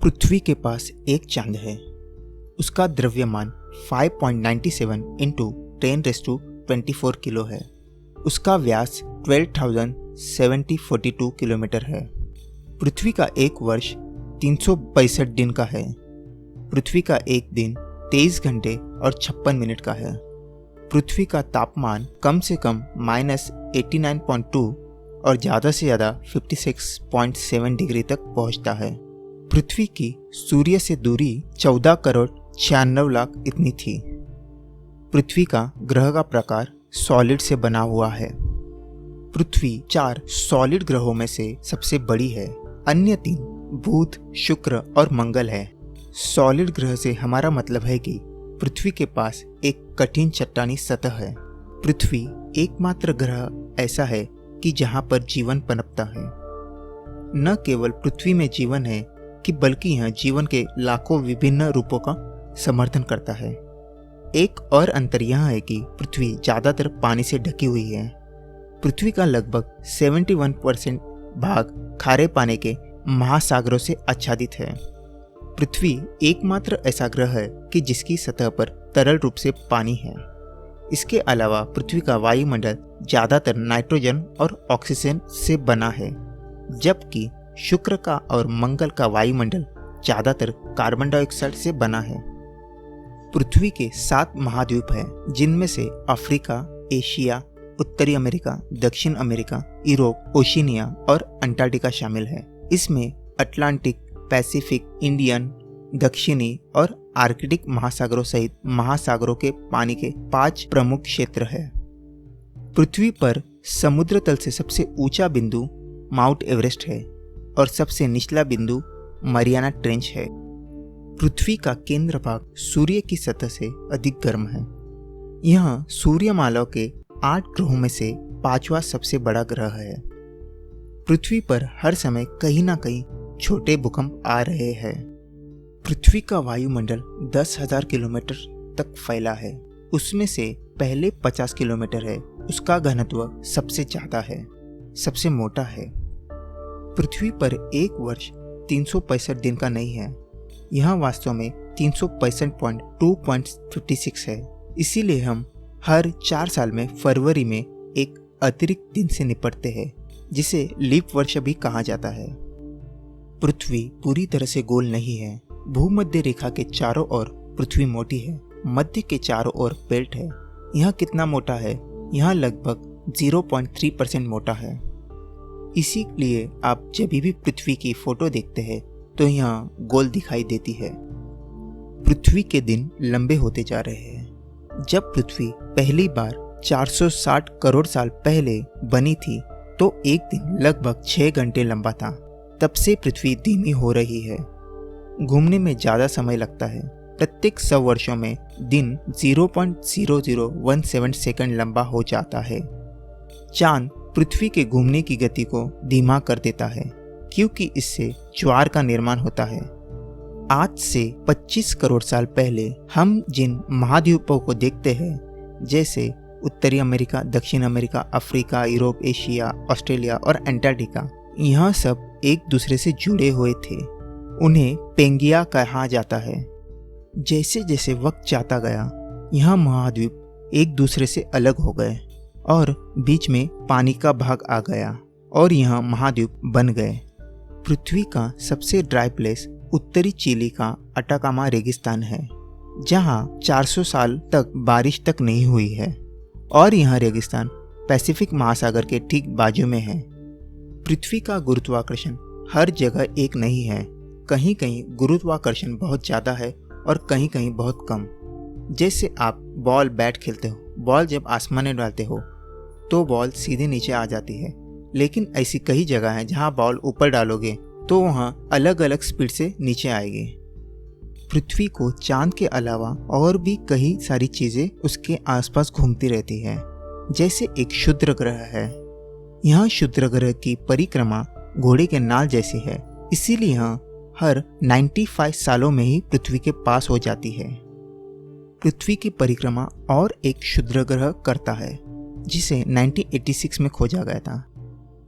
पृथ्वी के पास एक चांद है। उसका द्रव्यमान 5.97 इंटू 10⁻24 किलो है। उसका व्यास 12,742 किलोमीटर है। पृथ्वी का एक वर्ष 365 दिन का है। पृथ्वी का एक दिन 23 घंटे और 56 मिनट का है। पृथ्वी का तापमान कम से कम -89.2 और ज़्यादा से ज़्यादा 56.7 डिग्री तक पहुंचता है। पृथ्वी की सूर्य से दूरी 14 करोड़ 96 लाख इतनी थी। पृथ्वी का ग्रह का प्रकार सॉलिड से बना हुआ है। पृथ्वी 4 सॉलिड ग्रहों में से सबसे बड़ी है। अन्य 3 बुध, शुक्र और मंगल है। सॉलिड ग्रह से हमारा मतलब है कि पृथ्वी के पास एक कठिन चट्टानी सतह है। पृथ्वी एकमात्र ग्रह ऐसा है कि जहां पर जीवन पनपता है। न केवल पृथ्वी में जीवन है कि बल्कि यह जीवन के लाखों विभिन्न रूपों का समर्थन करता है। एक और अंतर यह है कि पृथ्वी ज्यादातर पानी से ढकी हुई है। पृथ्वी का लगभग 71% भाग खारे पानी के महासागरों से आच्छादित है। पृथ्वी एकमात्र ऐसा ग्रह है कि जिसकी सतह पर तरल रूप से पानी है। इसके अलावा पृथ्वी का वायुमंडल ज्यादातर नाइट्रोजन और ऑक्सीजन से बना है, जबकि शुक्र का और मंगल का वायुमंडल ज्यादातर कार्बन डाइऑक्साइड से बना है। पृथ्वी के 7 महाद्वीप हैं, जिनमें से अफ्रीका, एशिया, उत्तरी अमेरिका, दक्षिण अमेरिका, यूरोप, ओशिनिया और अंटार्कटिका शामिल है। इसमें अटलांटिक, पैसिफिक, इंडियन, दक्षिणी और आर्कटिक महासागरों सहित महासागरों के पानी के 5 प्रमुख क्षेत्र है। पृथ्वी पर समुद्र तल से सबसे ऊंचा बिंदु माउंट एवरेस्ट है और सबसे निचला बिंदु मरियाना ट्रेंच है। पृथ्वी का केंद्र भाग सूर्य की सतह से अधिक गर्म है। यह सूर्यमाला के 8 ग्रहों में से 5वां सबसे बड़ा ग्रह है। पृथ्वी पर हर समय कहीं ना कहीं छोटे भूकंप आ रहे हैं। पृथ्वी का वायुमंडल 10,000 किलोमीटर तक फैला है। उसमें से पहले 50 किलोमीटर है। उसका घनत्व सबसे ज्यादा है, सबसे मोटा है। पृथ्वी पर एक वर्ष 365 दिन का नहीं है। यह वास्तव में 365.2.56 है। इसीलिए हम हर 4 साल में फरवरी में एक अतिरिक्त दिन से निपटते हैं, जिसे लीप वर्ष भी कहा जाता है। पृथ्वी पूरी तरह से गोल नहीं है। भूमध्य रेखा के चारों ओर पृथ्वी मोटी है। मध्य के चारों ओर बेल्ट है। यह कितना मोटा है? यह लगभग 0.3% मोटा है। इसीलिए आप जब भी पृथ्वी की फोटो देखते हैं तो यह गोल दिखाई देती है। पृथ्वी के दिन लंबे होते जा रहे हैं। जब पृथ्वी पहली बार 460 करोड़ साल पहले बनी थी तो एक दिन लगभग 6 घंटे लंबा था। तब से पृथ्वी धीमी हो रही है। घूमने में ज्यादा समय लगता है। प्रत्येक 100 वर्षों में दिन 0.0017 सेकंड लंबा हो जाता है। चांद पृथ्वी के घूमने की गति को धीमा कर देता है, क्योंकि इससे ज्वार का निर्माण होता है। आज से 25 करोड़ साल पहले हम जिन महाद्वीपों को देखते हैं, जैसे उत्तरी अमेरिका, दक्षिण America, Africa, Europe, Asia, Australia और अंटार्कटिका, यह सब एक दूसरे से जुड़े हुए थे। उन्हें पेंगिया कहा जाता है। जैसे जैसे वक्त जाता गया, यह महाद्वीप एक दूसरे से अलग हो गए और बीच में पानी का भाग आ गया और यह महाद्वीप बन गए। पृथ्वी का सबसे ड्राई प्लेस उत्तरी चिली का अटाकामा रेगिस्तान है, जहां 400 साल तक बारिश तक नहीं हुई है और यह रेगिस्तान पैसिफिक महासागर के ठीक बाजू में है। पृथ्वी का गुरुत्वाकर्षण हर जगह एक नहीं है। कहीं कहीं गुरुत्वाकर्षण बहुत ज़्यादा है और कहीं कहीं बहुत कम। जैसे आप बॉल बैट खेलते हो, बॉल जब आसमान में डालते हो तो बॉल सीधे नीचे आ जाती है, लेकिन ऐसी कई जगह हैं जहां बॉल ऊपर डालोगे तो वहां अलग अलग स्पीड से नीचे आएगी। पृथ्वी को चांद के अलावा और भी कई सारी चीज़ें उसके आसपास घूमती रहती है। जैसे एक क्षुद्र ग्रह है। यह क्षुद्र ग्रह की परिक्रमा घोड़े के नाल जैसी है, इसीलिए यह हर 95 सालों में ही पृथ्वी के पास हो जाती है। पृथ्वी की परिक्रमा और एक क्षुद्र ग्रह करता है, जिसे 1986 में खोजा गया था।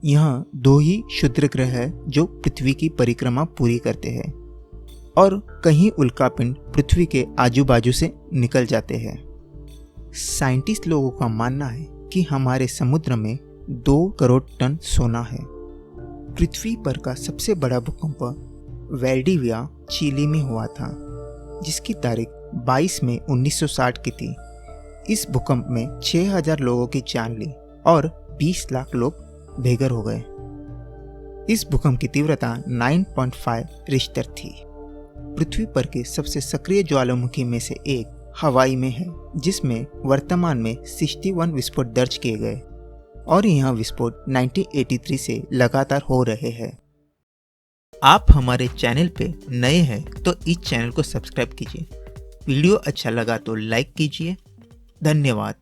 यह 2 ही क्षुद्र ग्रह है जो पृथ्वी की परिक्रमा पूरी करते हैं। और कहीं उल्कापिंड पृथ्वी के आजू बाजू से निकल जाते हैं। साइंटिस्ट लोगों का मानना है कि हमारे समुद्र में 2 करोड़ टन सोना है। पृथ्वी पर का सबसे बड़ा भूकंप वेल्डिविया चिली में हुआ था, जिसकी तारीख 22 मई 1960 की थी। इस भूकंप में 6000 लोगों की जान ली और 20 लाख लोग बेघर हो गए। इस भूकंप की तीव्रता 9.5 रिश्टर थी। पृथ्वी पर के सबसे सक्रिय ज्वालामुखी में से एक हवाई में है, जिसमें वर्तमान में 61 विस्फोट दर्ज किए गए और यह विस्फोट 1983 से लगातार हो रहे हैं। आप हमारे चैनल पे नए हैं तो इस चैनल को सब्सक्राइब कीजिए। वीडियो अच्छा लगा तो लाइक कीजिए। धन्यवाद।